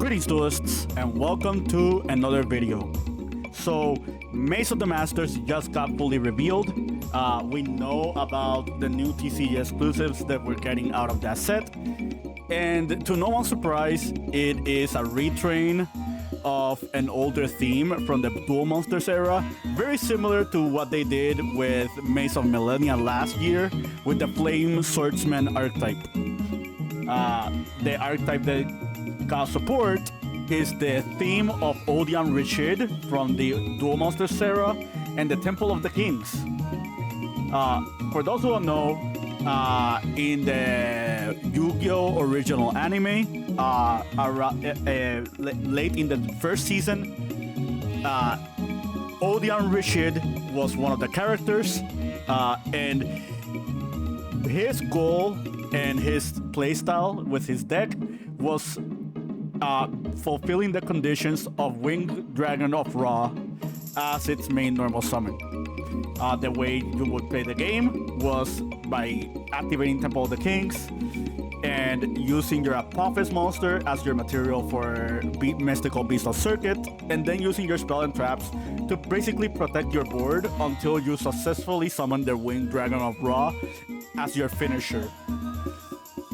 Greetings duelists and welcome to another video. So Maze of the Masters just got fully revealed. We know about the new TCG exclusives that we're getting out of that set. And to no one's surprise, it is a retrain of an older theme from the Duel Monsters era. Very similar to what they did with Maze of Millennia last year with the Flame Swordsman archetype. The archetype that got support is the theme of Odion Rishid from the Duel Monsters era and the Temple of the Kings. For those who don't know, in the Yu-Gi-Oh! Original anime, late in the first season, Odion Rishid was one of the characters, and his goal and his playstyle with his deck was fulfilling the conditions of Winged Dragon of Ra as its main normal summon. The way you would play the game was by activating Temple of the Kings and using your Apophis monster as your material for Mystical Beast of Circuit, and then using your spell and traps to basically protect your board until you successfully summon the Winged Dragon of Ra as your finisher.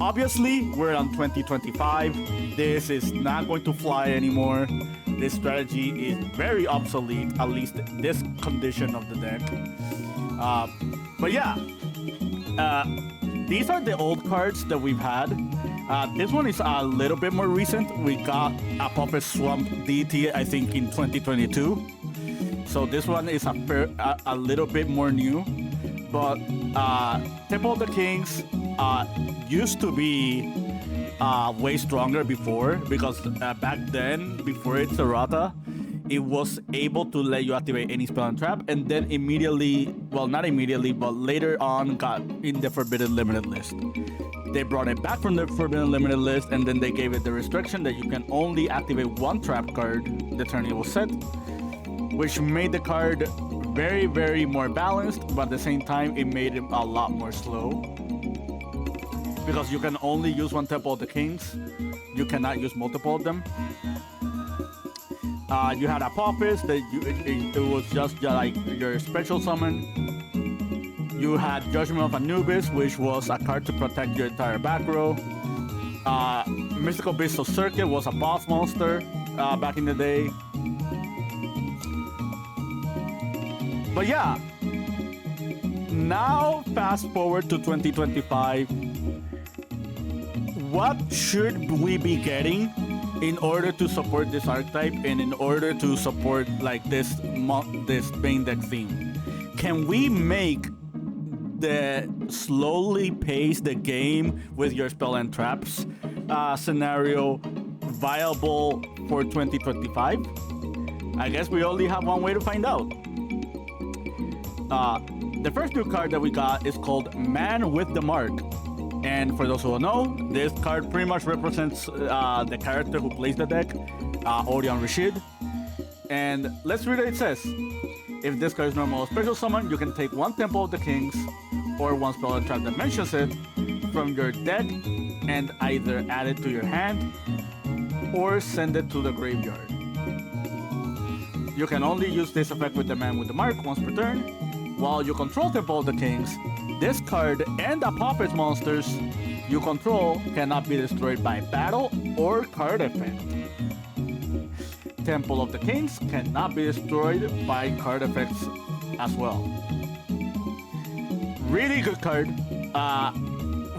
Obviously, we're on 2025. This is not going to fly anymore. This strategy is very obsolete, at least this condition of the deck. But yeah, these are the old cards that we've had. This one is a little bit more recent. We got Apophis Swamp DT, I think, in 2022. So this one is a little bit more new. But Temple of the Kings used to be way stronger before, because back then, before its errata, it was able to let you activate any spell and trap, and then immediately, well, not immediately, but later on got in the Forbidden Limited list. They brought it back from the Forbidden Limited list, and then they gave it the restriction that you can only activate one trap card the turn it was set, which made the card very, very more balanced, but at the same time, it made it a lot more slow. Because you can only use one Temple of the Kings, you cannot use multiple of them. You had Apophis, that it was just like your special summon. You had Judgment of Anubis, which was a card to protect your entire back row. Mystical Beast of Circuit was a boss monster back in the day. But yeah, now fast forward to 2025. What should we be getting in order to support this archetype and in order to support like this main deck theme? Can we make the slowly pace the game with your spell and traps scenario viable for 2025? I guess we only have one way to find out. The first new card that we got is called Man with the Mark. And for those who don't know, this card pretty much represents the character who plays the deck, Odion Rishid. And let's read what it says. If this card is normal or special summon, you can take one Temple of the Kings or one spell and trap that mentions it from your deck and either add it to your hand or send it to the graveyard. You can only use this effect with the Man with the Mark once per turn. While you control Temple of the Kings, this card and Apophis monsters you control cannot be destroyed by battle or card effect. Temple of the Kings cannot be destroyed by card effects as well. Really good card.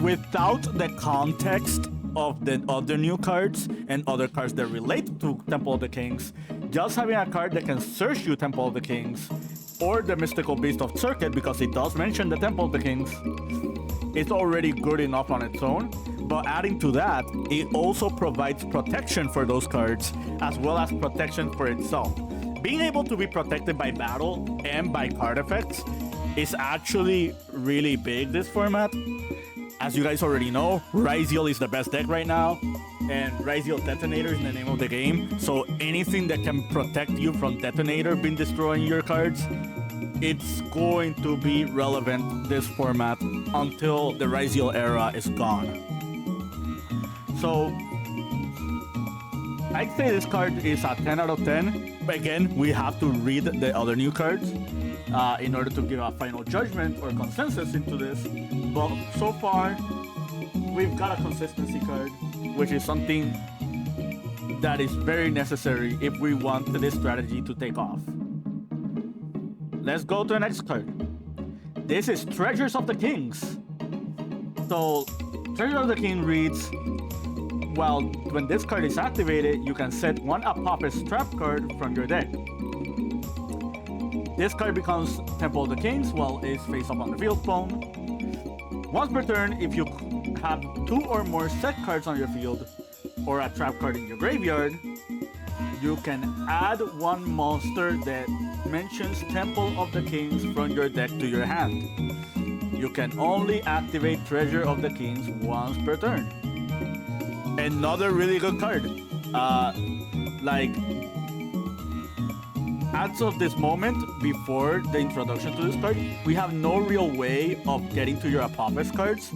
Without the context of the other new cards and other cards that relate to Temple of the Kings, just having a card that can search you Temple of the Kings or the Mystical Beast of Circuit, because it does mention the Temple of the Kings, it's already good enough on its own. But adding to that, it also provides protection for those cards as well as protection for itself. Being able to be protected by battle and by card effects is actually really big this format. As you guys already know, Ryzeal is the best deck right now, and Ryzeal Detonator is the name of the game. So anything that can protect you from Detonator being destroying your cards, it's going to be relevant this format until the Ryzeal era is gone. So I'd say this card is a 10 out of 10. But again, we have to read the other new cards in order to give a final judgment or consensus into this. But so far, we've got a consistency card, which is something that is very necessary if we want this strategy to take off. Let's go to the next card. This is Treasures of the Kings. So, Treasure of the King reads, well, when this card is activated, you can set one Apophis trap card from your deck. This card becomes Temple of the Kings while it's face up on the field spawn. Once per turn, if you have 2 or more set cards on your field or a trap card in your graveyard, you can add one monster that mentions Temple of the Kings from your deck to your hand. You can only activate Treasure of the Kings once per turn. Another really good card. As of this moment, before the introduction to this card, we have no real way of getting to your Apophis cards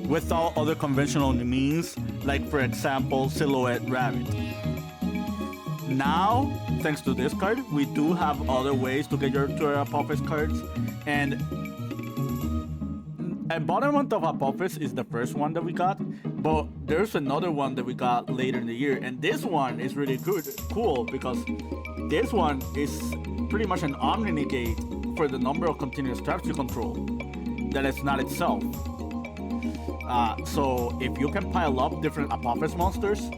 without other conventional means, like for example, Silhouette Rabbit. Now, thanks to this card, we do have other ways to get to our Apophis cards, and Embodiment of Apophis is the first one that we got, but there's another one that we got later in the year, and this one is really cool because this one is pretty much an Omni Negate for the number of continuous traps you control. That is not itself. So if you can pile up different Apophis monsters,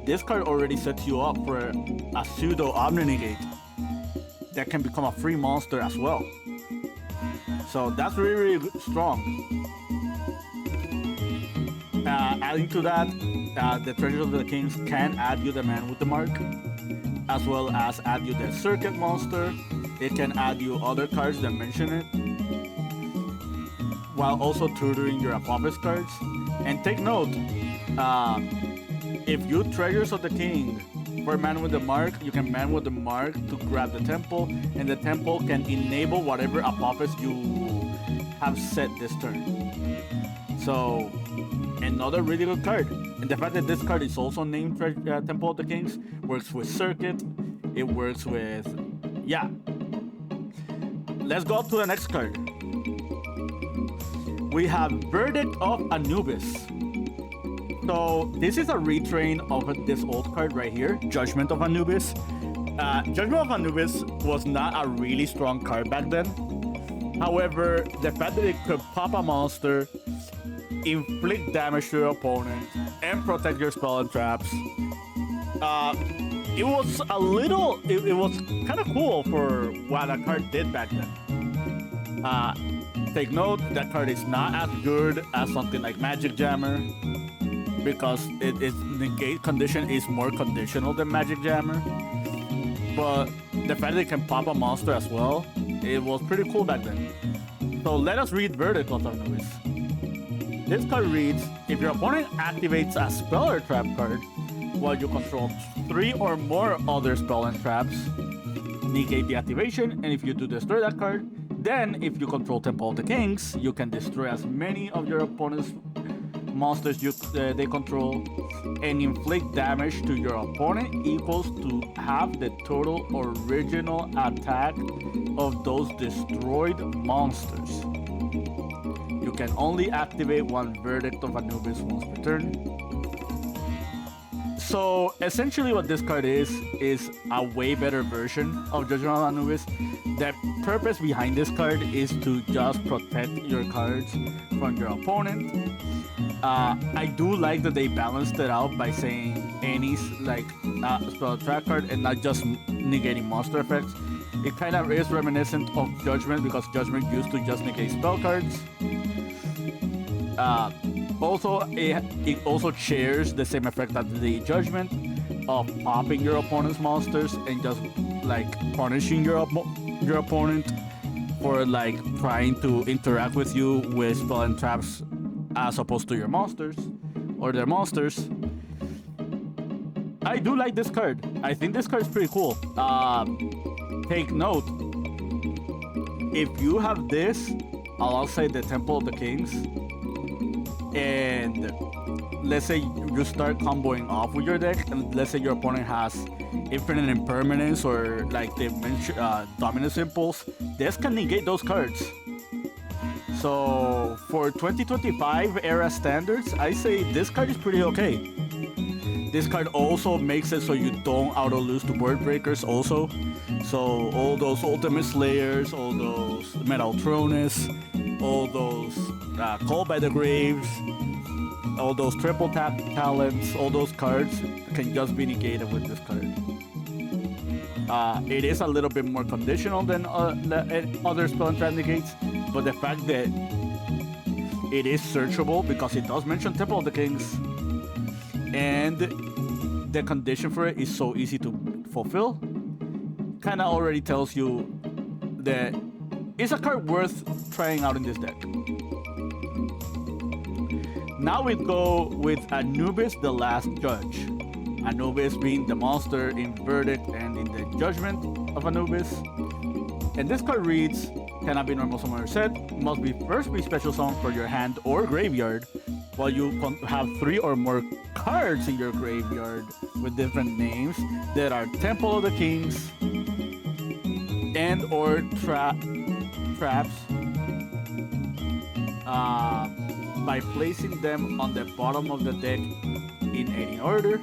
this card already sets you up for a pseudo Omni Negate that can become a free monster as well. So that's really, really strong. Adding to that, the Treasures of the Kings can add you the Man with the Mark, as well as add you the Circuit monster. It can add you other cards that mention it, while also tutoring your Apophis cards. And take note, if you Treasures of the King for Man with the Mark, you can Man with the Mark to grab the Temple, and the Temple can enable whatever Apophis you have set this turn. So, another really good card. And the fact that this card is also named Temple of the Kings works with Circuit. It works with... yeah. Let's go to the next card. We have Verdict of Anubis. So this is a retrain of this old card right here, Judgment of Anubis. Judgment of Anubis was not a really strong card back then. However, the fact that it could pop a monster, inflict damage to your opponent, and protect your spell and traps, it was a little, it was kind of cool for what a card did back then. Take note, that card is not as good as something like Magic Jammer, because its negate condition is more conditional than Magic Jammer. But the fact that it can pop a monster as well, it was pretty cool back then. So let us read Verdict of Anubis. This card reads, if your opponent activates a spell or trap card while you control 3 or more other spell and traps, negate the activation, and if you do destroy that card, then if you control Temple of the Kings, you can destroy as many of your opponent's monsters they control and inflict damage to your opponent equals to half the total original attack of those destroyed monsters. You can only activate one Verdict of Anubis once per turn. So essentially what this card is a way better version of Judgment of Anubis. The purpose behind this card is to just protect your cards from your opponent. I do like that they balanced it out by saying any spell trap card and not just negating monster effects. It kind of is reminiscent of Judgment because Judgment used to just negate spell cards. Also, it also shares the same effect as the Judgment of popping your opponent's monsters and just like punishing your opponent for like trying to interact with you with spell and traps as opposed to your monsters or their monsters. I do like this card. I think this card is pretty cool. Take note, if you have this, I'll say the Temple of the Kings, and let's say you start comboing off with your deck, and let's say your opponent has infinite impermanence or like the dominance impulse, this can negate those cards. So for 2025 era standards, I say this card is pretty okay. This card also makes it so you don't auto lose to Word Breakers also. So all those Ultimate Slayers, all those Metaltronus, all those Call by the Graves, all those triple tap talents, all those cards can just be negated with this card. It is a little bit more conditional than other spell and trap negates, but the fact that it is searchable because it does mention Temple of the Kings, and the condition for it is so easy to fulfill, kind of already tells you that it's a card worth trying out in this deck. Now we go with Anubis, the Last Judge. Anubis being the monster in Verdict and in the Judgment of Anubis. And this card reads, cannot be normal summon or set, must be first be special summon for your hand or graveyard, while you have 3 or more cards in your graveyard with different names that are Temple of the Kings and or traps by placing them on the bottom of the deck in any order.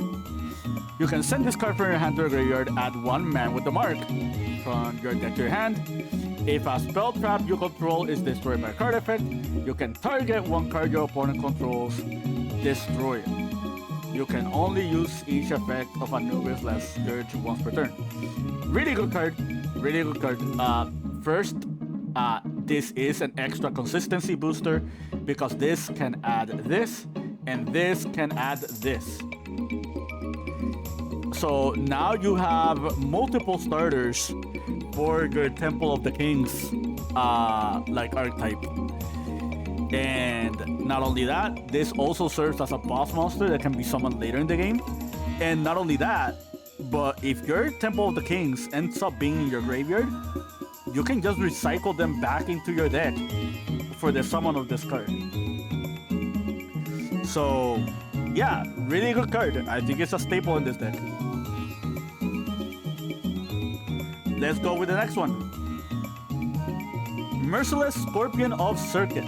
You can send this card from your hand to your graveyard, add 1 man with the mark from your deck to your hand. If a spell trap you control is destroyed by a card effect, you can target 1 card your opponent controls, destroy it. You can only use each effect of Anubis Last Judge once per turn. Really good card, really good card. First, this is an extra consistency booster because this can add this, and this can add this. So now you have multiple starters for your Temple of the Kings like archetype. And not only that, this also serves as a boss monster that can be summoned later in the game. And not only that, but if your Temple of the Kings ends up being in your graveyard, you can just recycle them back into your deck for the summon of this card. So yeah, really good card. I think it's a staple in this deck. Let's go with the next one. Merciless Scorpion of Circuit.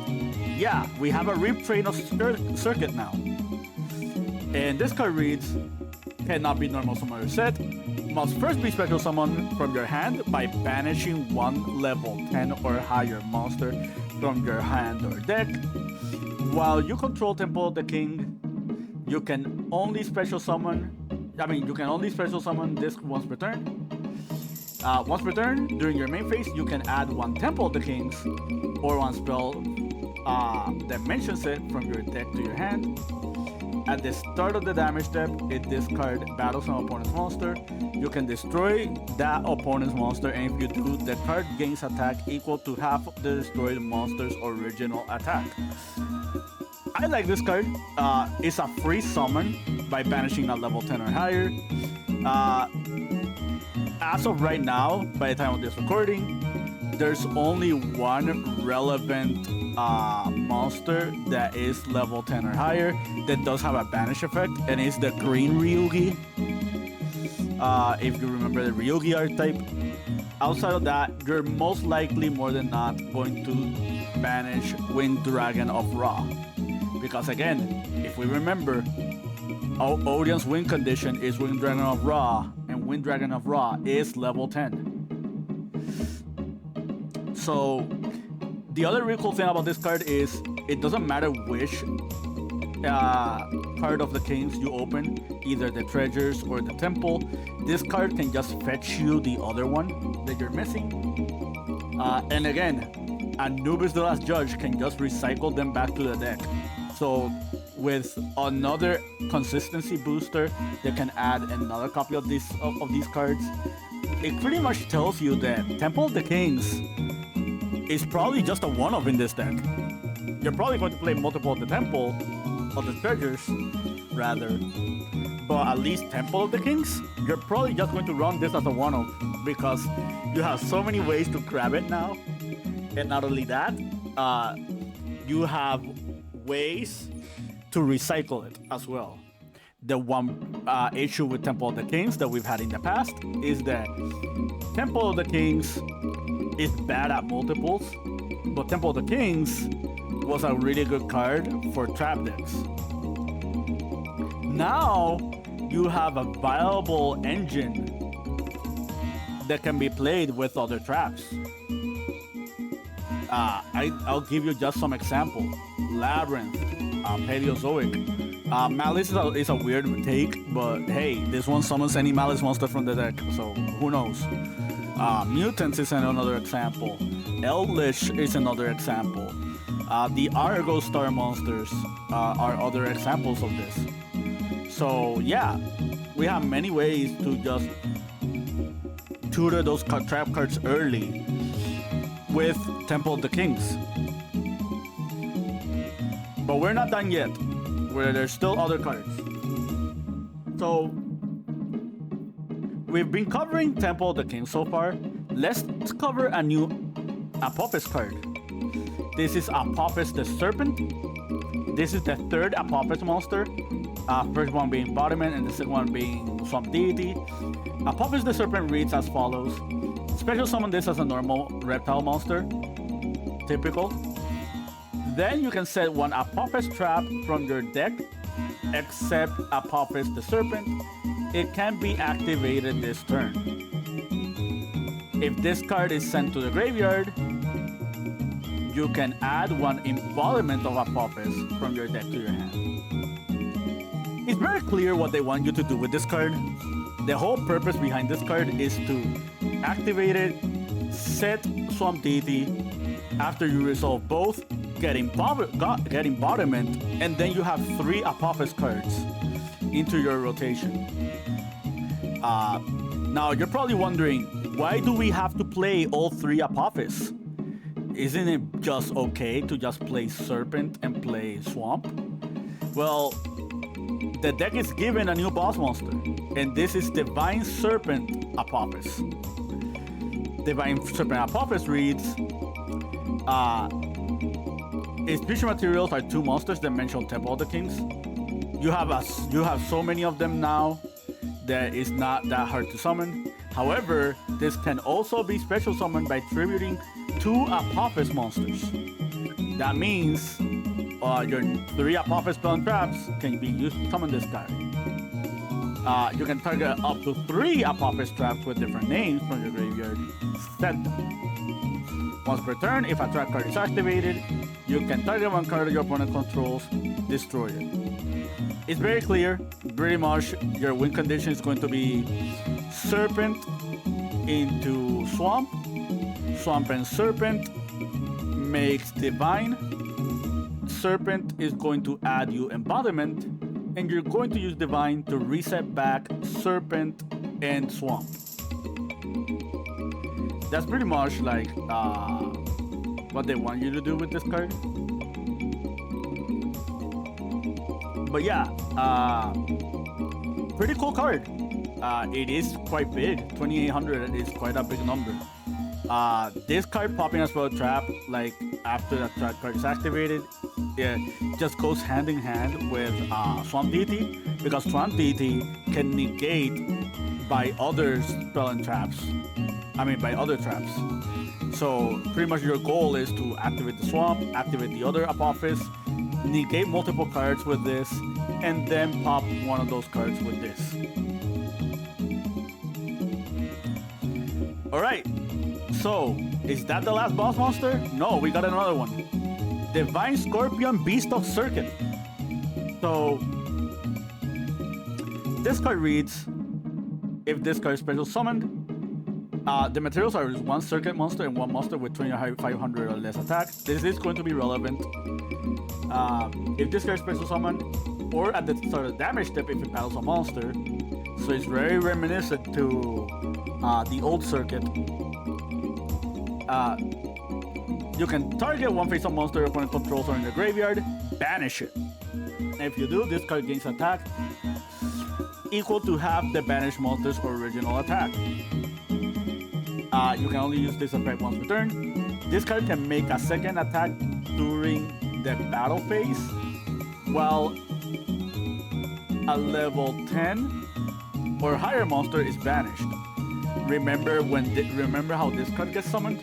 Yeah, we have a retrain of Circuit now. And this card reads, cannot be normal summon or set, must first be special summon from your hand by banishing 1 level 10 or higher monster from your hand or deck. While you control Temple of the King, you can only special summon this once per turn. Once per turn, during your main phase, you can add 1 Temple of the Kings or 1 spell that mentions it from your deck to your hand. At the start of the damage step, if this card battles an opponent's monster, you can destroy that opponent's monster, and if you do, the card gains attack equal to half of the destroyed monster's original attack. I like this card. It's a free summon by banishing a level 10 or higher. As of right now, by the time of this recording, there's only 1 relevant monster that is level 10 or higher that does have a banish effect, and it's the green Ryugi. If you remember the Ryugi archetype. Outside of that, you're most likely more than not going to banish Wind Dragon of Ra. Because again, if we remember, Odion's win condition is Wind Dragon of Ra, and Wind Dragon of Ra is level 10. So the other really cool thing about this card is it doesn't matter which card of the Kings you open, either the treasures or the temple, this card can just fetch you the other one that you're missing. And again, Anubis the Last Judge can just recycle them back to the deck. So with another consistency booster that can add another copy of these cards, it pretty much tells you that Temple of the Kings is probably just a one-off in this deck. You're probably going to play multiple of the Temple, of the treasures, rather. But at least Temple of the Kings, you're probably just going to run this as a one-off because you have so many ways to grab it now. And not only that, you have ways to recycle it as well. The one issue with Temple of the Kings that we've had in the past is that Temple of the Kings is bad at multiples, but Temple of the Kings was a really good card for trap decks. Now you have a viable engine that can be played with other traps. I'll give you just some example. Labyrinth, Paleozoic. Malice is a weird take, but hey, this one summons any Malice monster from the deck, so who knows. Mutants is another example. Eldritch is another example. The Argo Star monsters are other examples of this. So yeah, we have many ways to just tutor those trap cards early with Temple of the Kings. But we're not done yet, where there's still other cards. So we've been covering Temple of the Kings so far. Let's cover a new Apophis card. This is Apophis the Serpent. This is the third Apophis monster. First one being Embodiment and the second one being Swamp Deity. Apophis the Serpent reads as follows. Special summon this as a normal reptile monster. Typical. Then you can set one Apophis trap from your deck, except Apophis the Serpent. It can be activated this turn. If this card is sent to the graveyard, you can add one embodiment of Apophis from your deck to your hand. It's very clear what they want you to do with this card. The whole purpose behind this card is to activate it, set Swamp Deity. After you resolve both, get embodiment, and then you have 3 Apophis cards into your rotation. Now you're probably wondering, why do we have to play all 3 Apophis? Isn't it just okay to just play Serpent and play Swamp? Well, the deck is given a new boss monster, and this is Divine Serpent Apophis. Divine Serpent Apophis reads, its future materials are 2 monsters that mention Temple of the Kings. You have so many of them now that it's not that hard to summon. However, this can also be special summoned by tributing 2 Apophis monsters. That means your 3 Apophis spell and traps can be used to summon this guy. You can target up to 3 Apophis traps with different names from your graveyard. Set them. Once per turn, if a trap card is activated, you can target one card your opponent controls, destroy it. It's very clear. Pretty much your win condition is going to be Serpent into Swamp. Swamp and Serpent makes Divine. Serpent is going to add you Embodiment, and you're going to use Divine to reset back Serpent and Swamp. That's pretty much like what they want you to do with this card. But yeah, pretty cool card. It is quite big. 2,800 is quite a big number. This card popping as well trap, like after that trap card is activated, it just goes hand in hand with Swamp Deity, because Swamp Deity can negate by other spell and traps. By other traps. So pretty much your goal is to activate the Swamp, activate the other Apophis, negate multiple cards with this, and then pop one of those cards with this. Alright, so is that the last boss monster? No, we got another one. Divine Scorpion, Beast of Circuit. So this card reads, if this card is special summoned, the materials are 1 Circuit monster and 1 monster with 2,500 or less attack. This is going to be relevant. If this card is special summoned, or at the start of damage step if it battles a monster. So it's very reminiscent to the old Circuit. You can target 1 face-up monster your opponent controls or in the graveyard, banish it. And if you do, this card gains attack equal to half the banished monster's original attack. You can only use this effect once per turn. This card can make a second attack during the battle phase, while a level 10 or higher monster is banished. Remember how this card gets summoned?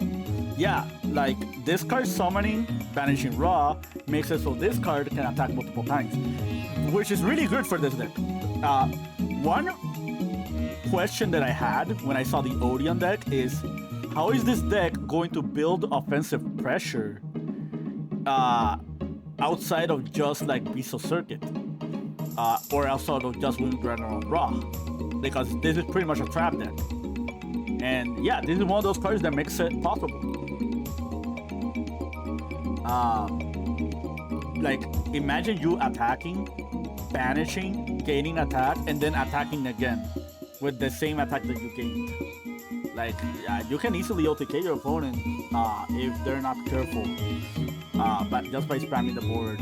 Yeah, like this card summoning, banishing Ra makes it so this card can attack multiple times, which is really good for this deck. One question that I had when I saw the Odion deck is, how is this deck going to build offensive pressure outside of just like Beast of Circuit, or outside of just Winged Dragon on Ra? Because this is pretty much a trap deck. And yeah, this is one of those cards that makes it possible. Like, imagine you attacking, banishing, gaining attack, and then attacking again with the same attack that you gained. Like, you can easily OTK your opponent if they're not careful, but just by spamming the board.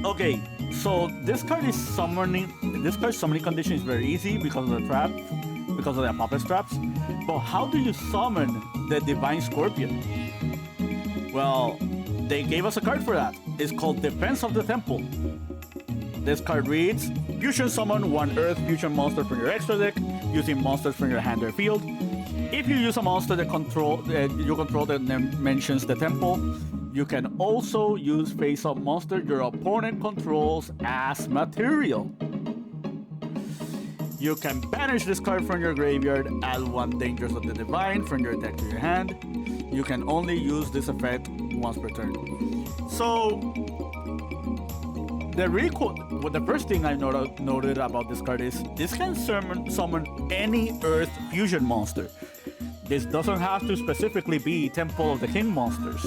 Okay, so this card is summoning. This card's summoning condition is very easy because of the trap, because of the Apophis traps. But how do you summon the Divine Scorpion? Well, they gave us a card for that. It's called Defense of the Temple. This card reads: fusion summon one Earth fusion monster from your extra deck using monsters from your hand or field. If you use a monster that you control that mentions the temple, you can also use face-up monster your opponent controls as material. You can banish this card from your graveyard, add one Dangers of the Divine from your deck to your hand. You can only use this effect once per turn. So, the first thing I noted about this card is this can summon any Earth fusion monster. This doesn't have to specifically be Temple of the King monsters.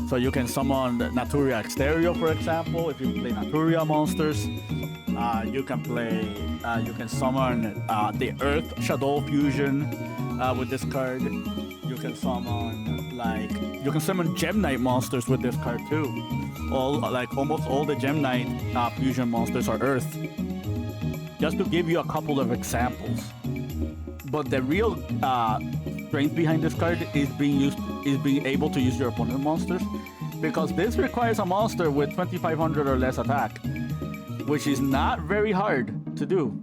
So you can summon Naturia Exterior, for example, if you play Naturia monsters. You can summon the Earth Shadow Fusion with this card. You can summon Gem Knight monsters with this card too. Almost all the Gem Knight fusion monsters are Earth. Just to give you a couple of examples. But the real strength behind this card is being able to use your opponent's monsters, because this requires a monster with 2500 or less attack, which is not very hard to do.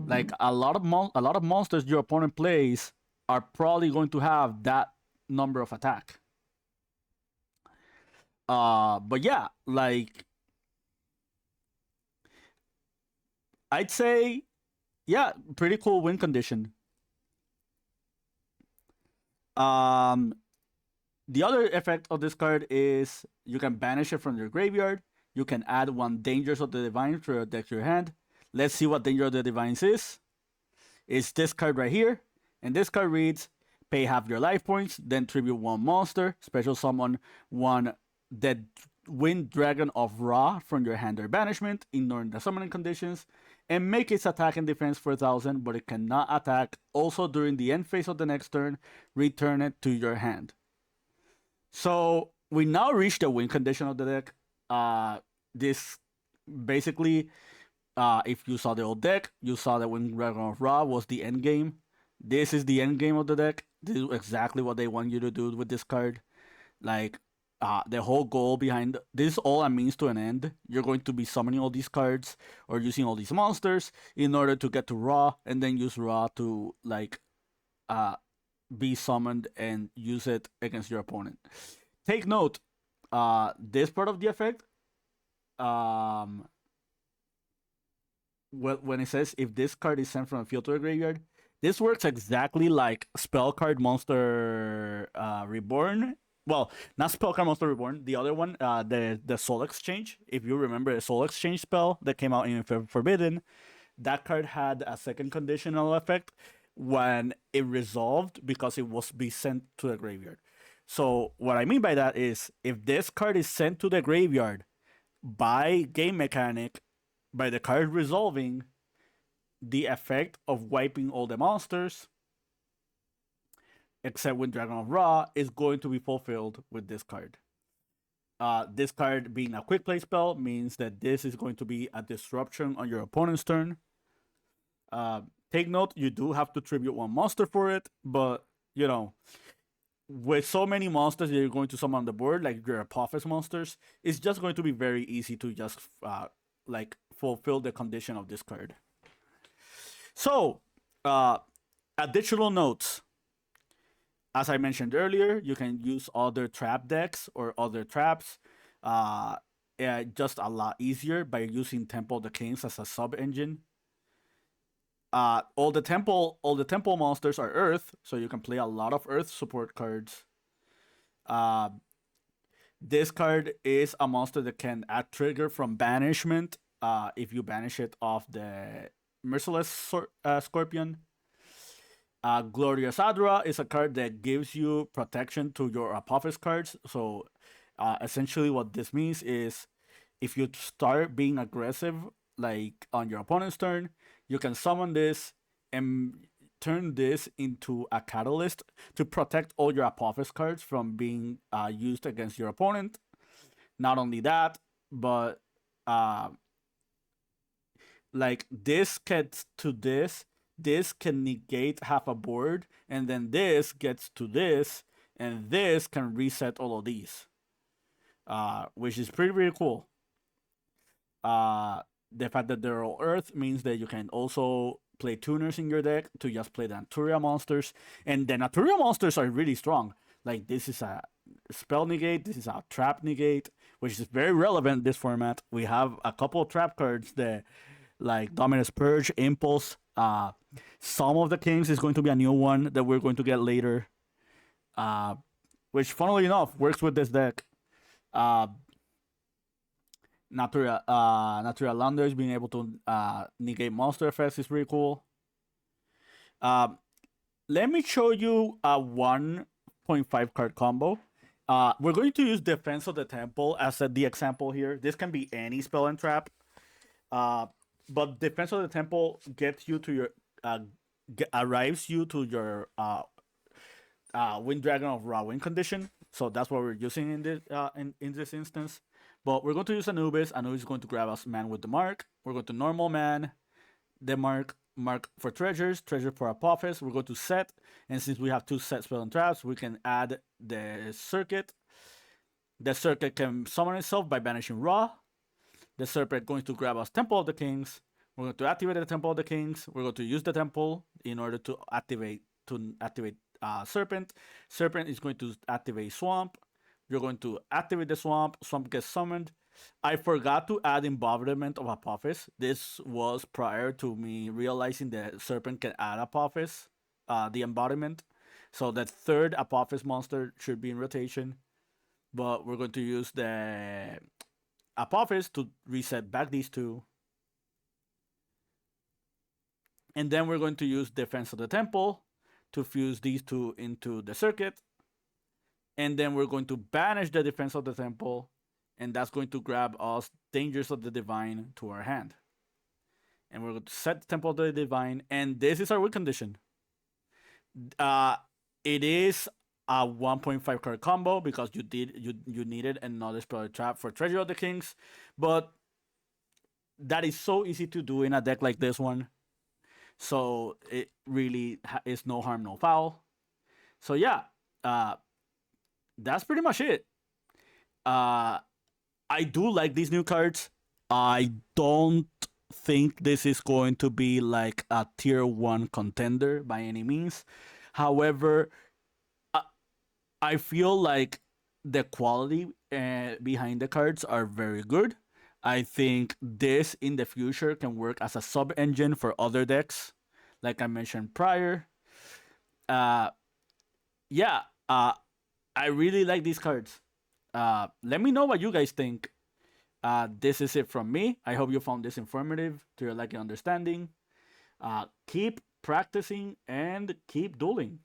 Like a lot of monsters your opponent plays are probably going to have that number of attack. But yeah, like I'd say, yeah, pretty cool win condition. The other effect of this card is you can banish it from your graveyard. You can add one Dangers of the Divine to your deck to your hand. Let's see what Danger of the Divines is. It's this card right here. And this card reads: pay half your life points, then tribute one monster, special summon one Dead Wind Dragon of Ra from your hand or banishment, ignoring the summoning conditions, and make its attack and defense 4000, but it cannot attack. Also, during the end phase of the next turn, return it to your hand. So we now reach the win condition of the deck. This basically, if you saw the old deck, you saw that Wind Dragon of Ra was the end game. This is the end game of the deck. This is exactly what they want you to do with this card. Like, the whole goal behind this is all a means to an end. You're going to be summoning all these cards or using all these monsters in order to get to Ra, and then use Ra to like be summoned and use it against your opponent. Take note, this part of the effect, when it says if this card is sent from a field to a graveyard, this works exactly like Spell Card Monster Reborn. Well, not Spellcard Monster Reborn. The other one, the Soul Exchange. If you remember the Soul Exchange spell that came out in Forbidden, that card had a second conditional effect when it resolved because it was be sent to the graveyard. So what I mean by that is if this card is sent to the graveyard by game mechanic, by the card resolving, the effect of wiping all the monsters except with Dragon of Ra is going to be fulfilled with this card. This card being a quick play spell means that this is going to be a disruption on your opponent's turn. Take note, you do have to tribute one monster for it, but you know, with so many monsters that you're going to summon on the board, like your Apophis monsters, it's just going to be very easy to just like fulfill the condition of this card. So, additional notes. As I mentioned earlier, you can use other trap decks or other traps just a lot easier by using Temple of the Kings as a sub engine. All the temple monsters are Earth, so you can play a lot of Earth support cards. This card is a monster that can add trigger from banishment if you banish it off the Merciless Scorpion. Glorious Adra is a card that gives you protection to your Apophis cards. So essentially what this means is if you start being aggressive like on your opponent's turn, you can summon this and turn this into a catalyst to protect all your Apophis cards from being used against your opponent. Not only that, but like this gets to this can negate half a board, and then this gets to this, and this can reset all of these, which is pretty cool. The fact that they're all Earth means that you can also play tuners in your deck to just play the Naturia monsters, and the Naturia monsters are really strong. Like this is a spell negate, this is a trap negate, which is very relevant in this format. We have a couple of trap cards that like Dominus Purge, Impulse. Some of the Kings is going to be a new one that we're going to get later, which funnily enough works with this deck. Natural Landers being able to negate monster effects is pretty cool. Let me show you a 1.5 card combo. We're going to use Defense of the Temple as the example here. This can be any spell and trap. But Defense of the Temple gets you to your arrives you to your Wind Dragon of Raw Wind condition. So that's what we're using in this in this instance. But we're going to use Anubis. Anubis is going to grab us man with the mark. We're going to normal man, the mark for treasures, treasure for Apophis. We're going to set, and since we have two set spell and traps, we can add the circuit. The circuit can summon itself by banishing Raw. The Serpent going to grab us Temple of the Kings. We're going to activate the Temple of the Kings. We're going to use the Temple in order to activate Serpent. Serpent is going to activate Swamp. You're going to activate the Swamp. Swamp gets summoned. I forgot to add embodiment of Apophis. This was prior to me realizing that Serpent can add Apophis, the embodiment. So that third Apophis monster should be in rotation. But we're going to use the Apophis to reset back these two. And then we're going to use Defense of the Temple to fuse these two into the circuit. And then we're going to banish the Defense of the Temple, and that's going to grab us Dangers of the Divine to our hand. And we're going to set the Temple of the Divine, and this is our win condition. It is a 1.5 card combo because you needed another spell trap for Treasure of the Kings, but that is so easy to do in a deck like this one. So it really is no harm, no foul. So yeah, that's pretty much it. I do like these new cards. I don't think this is going to be like a tier 1 contender by any means. However, I feel like the quality behind the cards are very good. I think this in the future can work as a sub engine for other decks, like I mentioned prior. Yeah, I really like these cards. Let me know what you guys think. This is it from me. I hope you found this informative to your liking and understanding. Keep practicing and keep dueling.